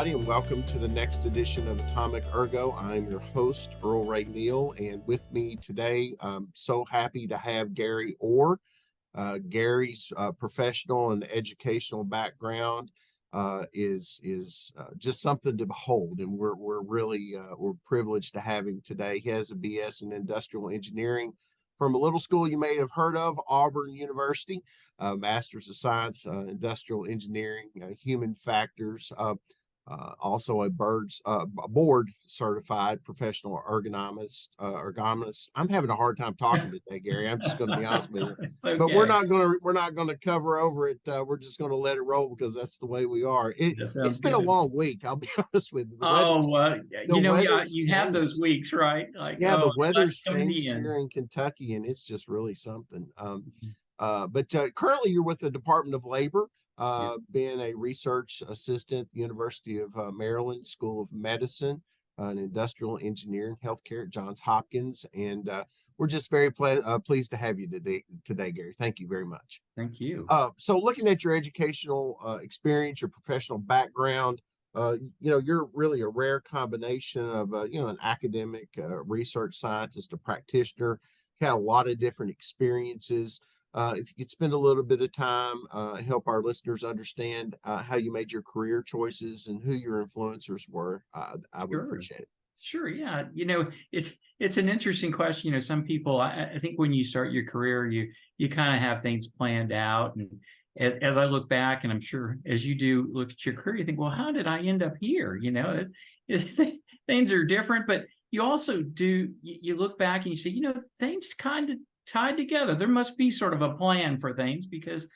everybody, and welcome to the next edition of Atomic Ergo. I'm your host, Earl-Ray Neal, and with me today, I'm so happy to have Gary Orr. Gary's professional and educational background is just something to behold, and we're really we're privileged to have him today. He has a BS in industrial engineering from a little school you may have heard of, Auburn University. Master's of Science, Industrial Engineering, Human Factors, also a board certified professional ergonomist. I'm having a hard time talking today, Gary. I'm just going to be honest with you. Okay. But we're not going to cover over it. We're just going to let it roll because that's the way we are. It's been a long week. I'll be honest with you. You have those weeks, right? Like, the weather's changed here in Kentucky, and it's just really something. But currently you're with the Department of Labor, being a research assistant at the University of Maryland School of Medicine, and Industrial Engineering, Healthcare at Johns Hopkins. And we're just very pleased to have you today, Gary. Thank you very much. Thank you. So looking at your educational experience, your professional background, you're really a rare combination of, an academic, research scientist, a practitioner. You had a lot of different experiences. If you could spend a little bit of time, help our listeners understand how you made your career choices and who your influencers were, I would appreciate it. Sure. Yeah. It's an interesting question. Some people, I think when you start your career, you kind of have things planned out. And as I look back, and I'm sure as you do look at your career, you think, well, how did I end up here? Things are different, but you also you look back and you say, things kind of tied together. There must be sort of a plan for things, because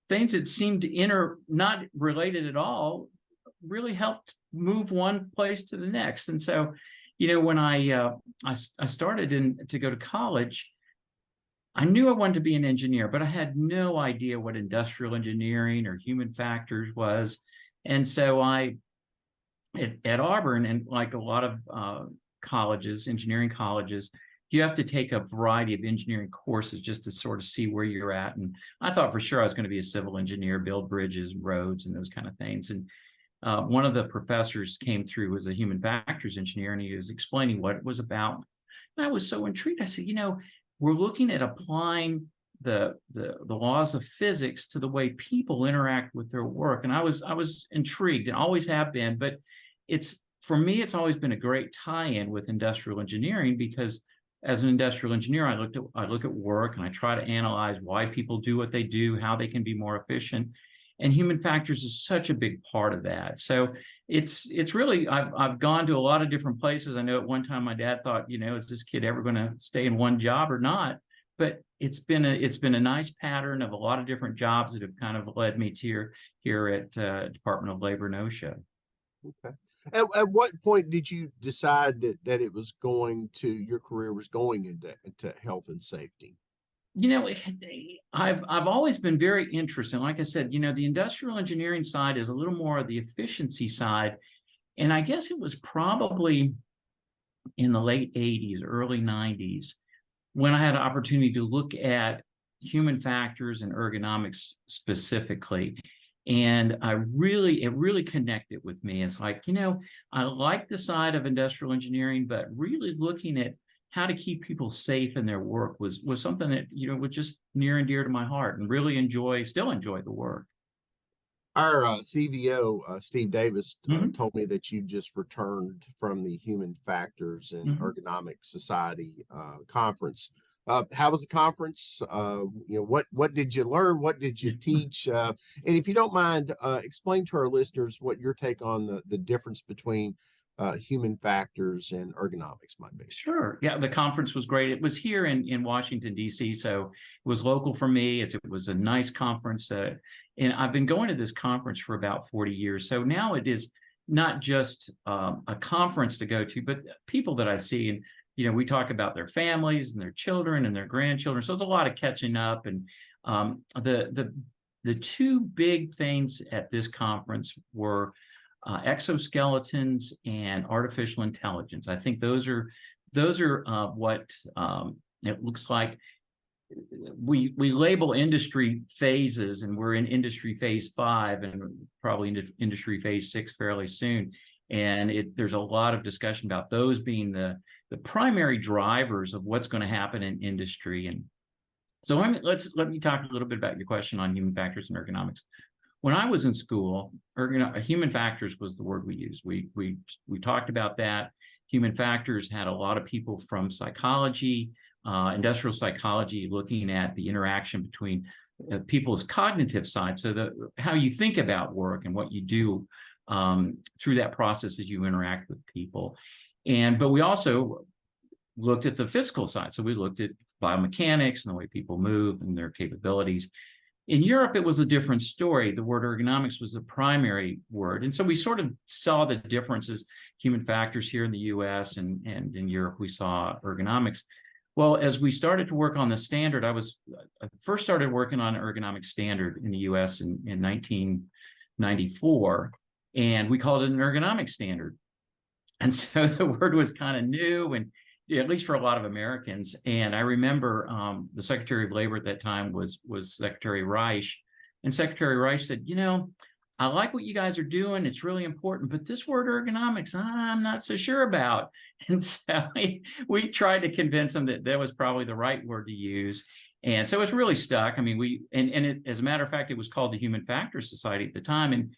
things that seemed not related at all really helped move one place to the next. And so, when I started to go to college, I knew I wanted to be an engineer, but I had no idea what industrial engineering or human factors was. And so at Auburn, and like a lot of colleges, engineering colleges, you have to take a variety of engineering courses just to sort of see where you're at. And I thought for sure I was going to be a civil engineer, build bridges, roads, and those kind of things. And one of the professors came through as a human factors engineer, and he was explaining what it was about. And I was so intrigued. I said, we're looking at applying the laws of physics to the way people interact with their work. And I was intrigued, and always have been. But for me, it's always been a great tie-in with industrial engineering, because as an industrial engineer, I look at work and I try to analyze why people do what they do, how they can be more efficient. And human factors is such a big part of that. So it's really, I've gone to a lot of different places. I know at one time my dad thought, is this kid ever going to stay in one job or not? But it's been a nice pattern of a lot of different jobs that have kind of led me to here at Department of Labor and OSHA. Okay. At what point did you decide that your career was going into health and safety? I've always been very interested. Like I said, the industrial engineering side is a little more of the efficiency side. And I guess it was probably in the late 80s, early 90s, when I had an opportunity to look at human factors and ergonomics specifically. And it really connected with me. It's like, I like the side of industrial engineering, but really looking at how to keep people safe in their work was something that, was just near and dear to my heart, and really still enjoy the work. Our CVO, Steve Davis, told me that you just returned from the Human Factors and Ergonomic Society conference. How was the conference? What did you learn? What did you teach? And if you don't mind, explain to our listeners what your take on the difference between human factors and ergonomics might be. Sure. Yeah, the conference was great. It was here in Washington, D.C., so it was local for me. It was a nice conference. And I've been going to this conference for about 40 years. So now it is not just a conference to go to, but people that I see. And we talk about their families and their children and their grandchildren. So it's a lot of catching up. And the two big things at this conference were exoskeletons and artificial intelligence. I think those are what it looks like we label industry phases, and we're in industry phase 5 and probably into industry phase 6 fairly soon. And there's a lot of discussion about those being the primary drivers of what's going to happen in industry. And so let me talk a little bit about your question on human factors and ergonomics. When I was in school, human factors was the word we used. We talked about that. Human factors had a lot of people from psychology, industrial psychology, looking at the interaction between people's cognitive side, so how you think about work and what you do through that process as you interact with people. But we also looked at the physical side. So we looked at biomechanics and the way people move and their capabilities. In Europe, it was a different story. The word ergonomics was the primary word. And so we sort of saw the differences, human factors here in the US, and in Europe, we saw ergonomics. Well, as we started to work on the standard, I first started working on an ergonomic standard in the US in 1994, and we called it an ergonomic standard. And so the word was kind of new, and at least for a lot of Americans. And I remember the Secretary of Labor at that time was Secretary Reich. And Secretary Reich said, I like what you guys are doing. It's really important. But this word ergonomics, I'm not so sure about. And so we tried to convince him that was probably the right word to use. And so it's really stuck. I mean, as a matter of fact, it was called the Human Factors Society at the time. And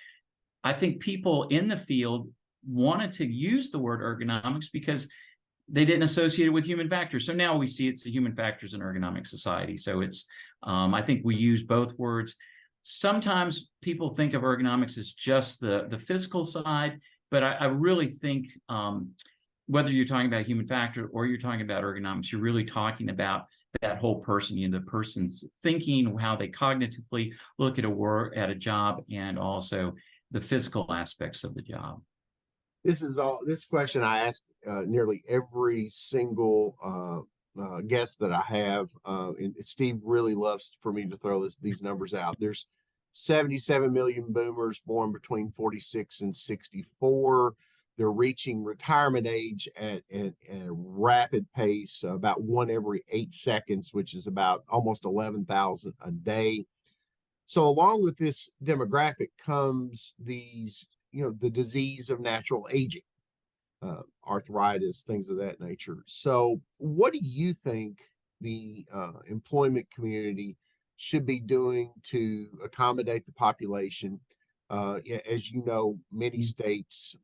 I think people in the field wanted to use the word ergonomics because they didn't associate it with human factors. So now we see it's the Human Factors and Ergonomic Society. So it's, I think we use both words. Sometimes people think of ergonomics as just the physical side, but I really think whether you're talking about human factor or you're talking about ergonomics, you're really talking about that whole person, the person's thinking, how they cognitively look at a job, and also the physical aspects of the job. This question I ask nearly every single guest that I have, and Steve really loves for me to throw these numbers out. There's 77 million boomers born between 46 and 64. They're reaching retirement age at a rapid pace, about 1 every 8 seconds, which is about almost 11,000 a day. So along with this demographic comes these, the disease of natural aging, arthritis, things of that nature. So what do you think the employment community should be doing to accommodate the population? As you know, many states,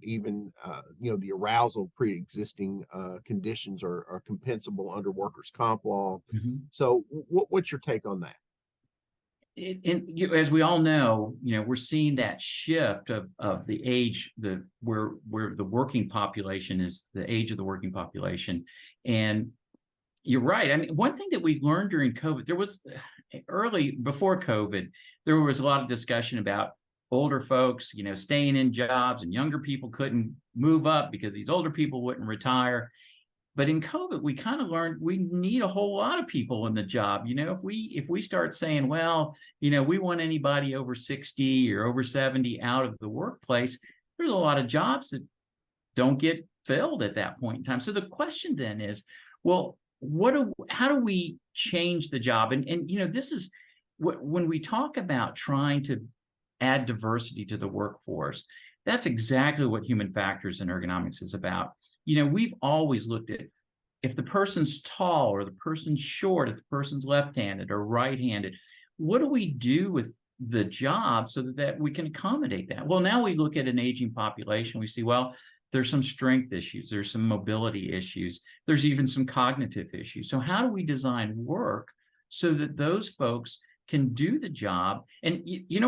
even, the arousal pre-existing conditions are compensable under workers' comp law. Mm-hmm. So what's your take on that? As we all know, we're seeing that shift of the age, where the working population is, the age of the working population. And you're right. I mean, one thing that we learned during COVID, before COVID, there was a lot of discussion about older folks, staying in jobs, and younger people couldn't move up because these older people wouldn't retire. But in COVID, we kind of learned we need a whole lot of people in the job. If we start saying, well, we want anybody over 60 or over 70 out of the workplace, there's a lot of jobs that don't get filled at that point in time. So the question then is, well, how do we change the job? And this is when we talk about trying to add diversity to the workforce, that's exactly what human factors and ergonomics is about. We've always looked at if the person's tall or the person's short, if the person's left-handed or right-handed, what do we do with the job so that we can accommodate that? Well, now we look at an aging population. We see, well, there's some strength issues. There's some mobility issues. There's even some cognitive issues. So how do we design work so that those folks can do the job? And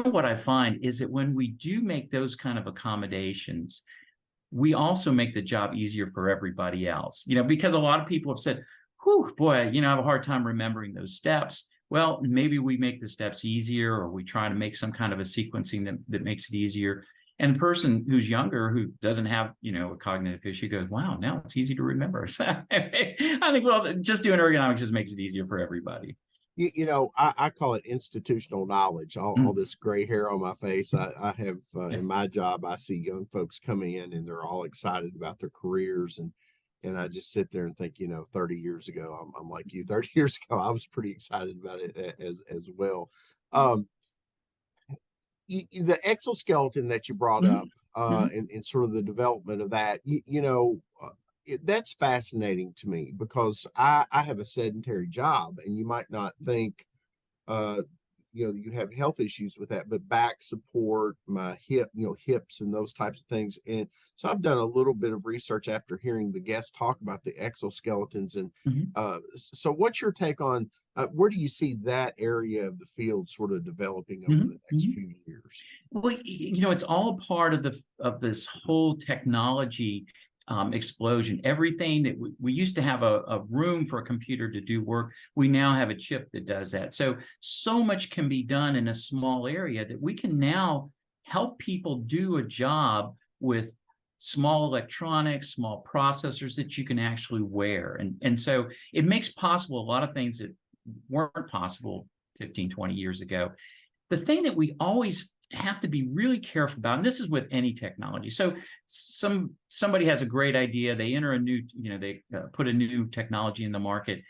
what I find is that when we do make those kind of accommodations, we also make the job easier for everybody else, because a lot of people have said, whew, boy, I have a hard time remembering those steps. Well, maybe we make the steps easier, or we try to make some kind of a sequencing that makes it easier. And the person who's younger, who doesn't have, a cognitive issue, goes, wow, now it's easy to remember. So I think, well, just doing ergonomics just makes it easier for everybody. I call it institutional knowledge. All this gray hair on my face. I have in my job, I see young folks come in and they're all excited about their careers, and and I just sit there and think, 30 years ago, I'm like you. 30 years ago, I was pretty excited about it as well. The exoskeleton that you brought up, and sort of the development of that, that's fascinating to me because I have a sedentary job, and you might not think, uh, you have health issues with that, but back support, my hips and those types of things. And so I've done a little bit of research after hearing the guests talk about the exoskeletons. And so what's your take on where do you see that area of the field sort of developing over the next few years? Well, it's all part of this whole technology explosion. Everything that we used to have a room for a computer to do work, we now have a chip that does that. So much can be done in a small area that we can now help people do a job with small electronics, small processors that you can actually wear. And so it makes possible a lot of things that weren't possible 15, 20 years ago. The thing that we always have to be really careful about, and this is with any technology. So somebody has a great idea, they enter a new, they put a new technology in the market.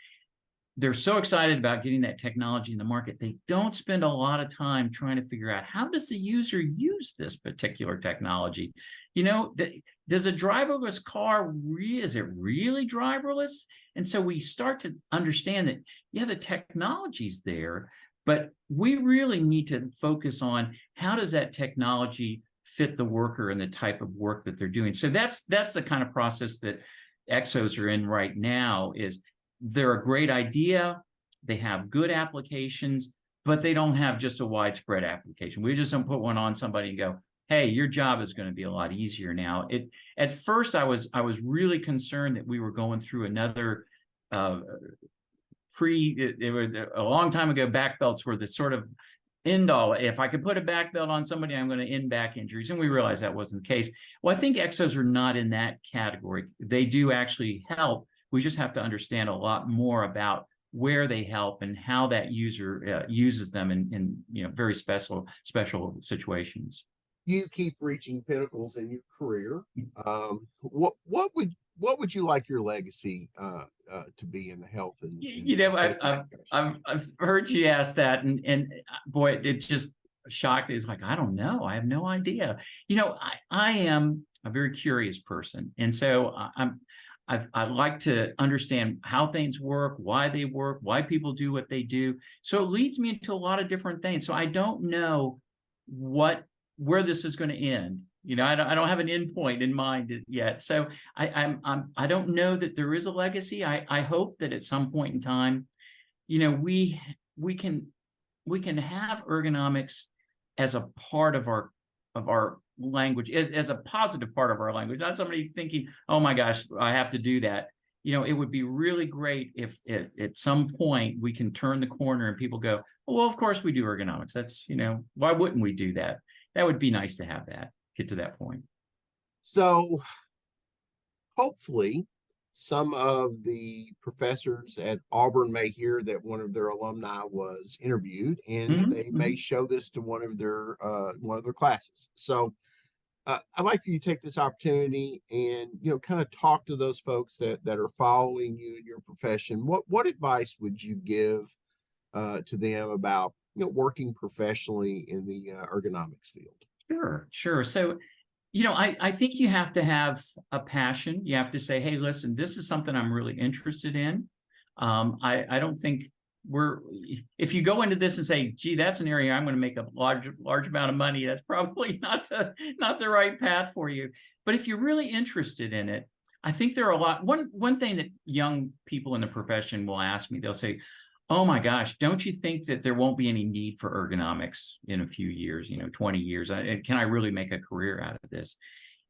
They're so excited about getting that technology in the market, they don't spend a lot of time trying to figure out, how does the user use this particular technology? Does a driverless car, is it really driverless? And so we start to understand that, yeah, the technology's there, but we really need to focus on how does that technology fit the worker and the type of work that they're doing. So that's the kind of process that exos are in right now. Is they're a great idea, they have good applications, but they don't have just a widespread application. We just don't put one on somebody and go, hey, your job is going to be a lot easier now. At first, I was really concerned that we were going through another it was a long time ago, back belts were the sort of end all. If I could put a back belt on somebody, I'm going to end back injuries. And we realized that wasn't the case. Well, I think exos are not in that category. They do actually help. We just have to understand a lot more about where they help and how that user uses them in very special situations. You keep reaching pinnacles in your career. What would you like your legacy to be in the health and I've heard you ask that, and boy, it just shocked. It's like, I don't know. I have no idea. I am a very curious person, and so I like to understand how things work, why they work, why people do what they do. So it leads me into a lot of different things. So I don't know where this is going to end. I don't have an end point in mind yet. So I don't know that there is a legacy. I hope that at some point in time, we can have ergonomics as a part of our language, as a positive part of our language, not somebody thinking, oh my gosh, I have to do that. It would be really great if at some point we can turn the corner and people go, well, of course we do ergonomics. That's, why wouldn't we do that? That would be nice to have that, get to that point. So hopefully some of the professors at Auburn may hear that one of their alumni was interviewed, and they may show this to one of their classes. So I'd like for you to take this opportunity and kind of talk to those folks that are following you in your profession. What advice would you give to them about working professionally in the ergonomics field? Sure. So, I think you have to have a passion. You have to say, hey, listen, this is something I'm really interested in. I don't think if you go into this and say, gee, that's an area I'm going to make a large amount of money, that's probably not the right path for you. But if you're really interested in it, I think there are one thing that young people in the profession will ask me, they'll say, oh my gosh, don't you think that there won't be any need for ergonomics in a few years, 20 years? Can I really make a career out of this?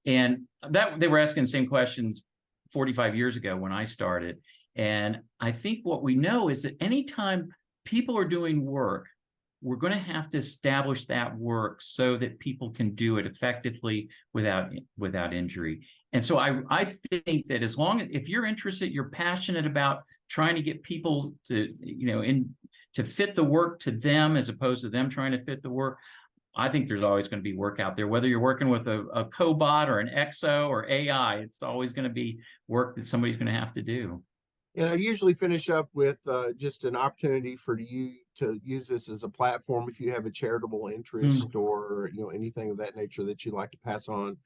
And that they were asking the same questions 45 years ago when I started. And I think what we know is that anytime people are doing work, we're going to have to establish that work so that people can do it effectively without injury. And so I think that if you're interested, you're passionate about trying to get people to, to fit the work to them as opposed to them trying to fit the work, I think there's always going to be work out there, whether you're working with a cobot or an exo or AI, it's always going to be work that somebody's going to have to do. And I usually finish up with just an opportunity for you to use this as a platform if you have a charitable interest or anything of that nature that you'd like to pass on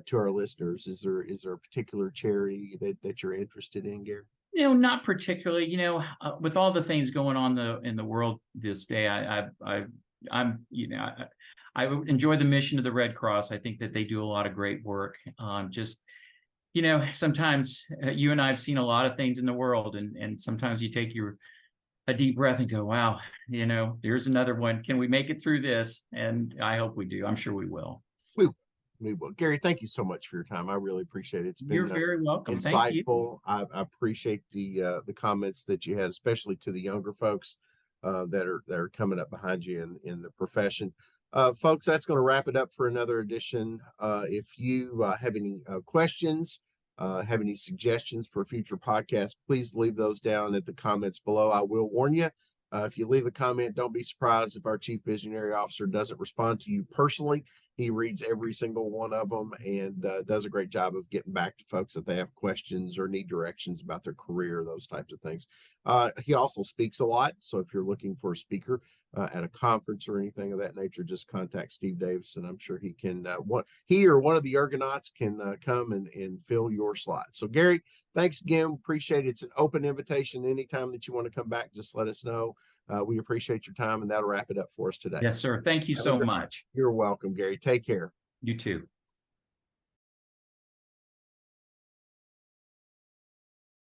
to our listeners. Is there a particular charity that you're interested in, Gary? Not particularly. With all the things going on in the world this day, I'm I enjoy the mission of the Red Cross. I think that they do a lot of great work. Sometimes you and I have seen a lot of things in the world, and sometimes you take a deep breath and go, wow, there's another one. Can we make it through this? And I hope we do. I'm sure we will. We will. Gary, thank you so much for your time. I really appreciate it. It's been You're very welcome. Thank you. insightful. I appreciate the comments that you had, especially to the younger folks that are coming up behind you in the profession. Folks, that's going to wrap it up for another edition. If you have any questions, have any suggestions for future podcasts, please leave those down at the comments below. I will warn you, if you leave a comment, don't be surprised if our Chief Visionary Officer doesn't respond to you personally. He reads every single one of them and does a great job of getting back to folks if they have questions or need directions about their career, those types of things. He also speaks a lot. So if you're looking for a speaker at a conference or anything of that nature, just contact Steve Davis, and I'm sure he can, he or one of the Ergonauts can come and fill your slot. So Gary, thanks again. Appreciate it. It's an open invitation. Anytime that you want to come back, just let us know. We appreciate your time, and that'll wrap it up for us today. Yes, sir. Thank you so much. You're welcome, Gary. Take care. You too.